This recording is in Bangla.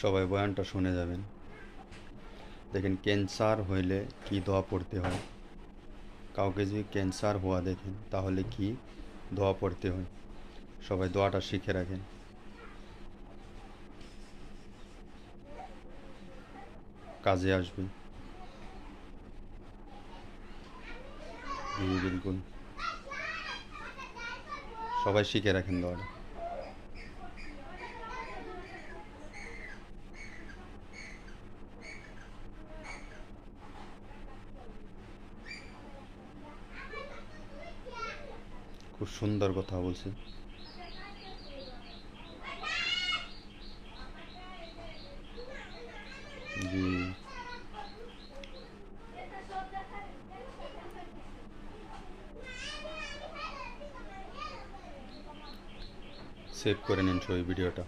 সবাই বয়ানটা শুনে যাবেন। দেখেন ক্যান্সার হইলে কি দোয়া পড়তে হয়, কাউকে যদি ক্যান্সার হওয়া দেখেন তাহলে কি দোয়া পড়তে হয়, সবাই দোয়াটা শিখে রাখেন। কাজে আসবে। জি বিলকুল, সবাই শিখে রাখেন দোয়াটা। খুব সুন্দর কথা বলছে। জি, সেভ করে নিন সবাই ভিডিওটা।